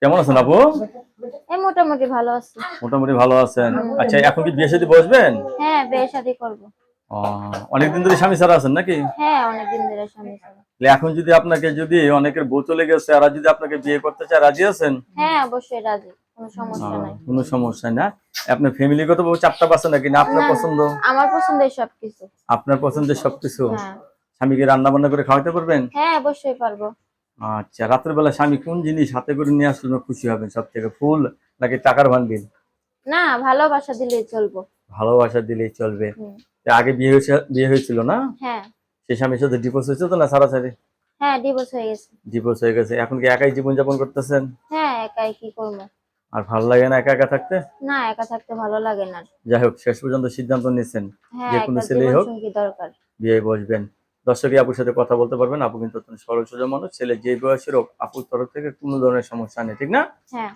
কেমন আছেন আপু? এই মোটামুটি ভালো আছি। মোটামুটি ভালো আছেন। আচ্ছা, এখন কি বিয়ে শাদী বসবেন? হ্যাঁ, বিয়ে শাদী করব। অনেকদিন ধরে স্বামী ছাড়া আছেন নাকি? হ্যাঁ, অনেকদিন ধরে স্বামী ছাড়া। এখন যদি আপনাকে যদি অনেকের বউ চলে গেছে আর যদি আপনাকে বিয়ে করতে চায়, রাজি আছেন? হ্যাঁ, অবশ্যই রাজি। কোনো সমস্যা নাই। কোনো সমস্যা না। আপনার ফ্যামিলিগত ভাবে চাপটা আছে নাকি না আপনার না, পছন্দ? আমার পছন্দের সবকিছু। আপনার পছন্দের সবকিছু? হ্যাঁ। স্বামীকে রান্না বান্না করে খাওয়াতে পারবেন? হ্যাঁ, অবশ্যই পারবো। আচ্ছা, রাতের বেলা স্বামী কোন জিনিস হাতে করে নিয়ে আসলে খুশি হবেন সব থেকে? ফুল নাকি টাকার বান্ডিল? না, ভালোবাসা দিলেই চলবো। ভালোবাসা দিলেই চলবে। হুম। আগে বিয়ে হয়েছিল না? হ্যাঁ। সেই স্বামীর সাথে ডিভোর্স হয়েছে তো না ছাড়াছাড়ি? হ্যাঁ, ডিভোর্স হয়ে গেছে। ডিভোর্স হয়ে গেছে। এখন কি একাই জীবনযাপন করতেছেন? হ্যাঁ, একাই কি করবো? আর ভালো লাগে না একা একা থাকতে? না, একা থাকতে ভালো লাগে না। যাই হোক, শেষ পর্যন্ত সিদ্ধান্ত নিয়েছেন হ্যাঁ, যে কোনো একটা ছেলেই জীবন হোক সঙ্গী দরকার। বিয়ে বসবেন। দর্শকই আপুর সাথে কথা বলতে পারবেন। আপু কিন্তু অত্যন্ত সরল সোজা মানুষ। ছেলে যে বয়সের হোক আপুর তরফ থেকে কোনো ধরনের সমস্যা নেই, ঠিক না? হ্যাঁ।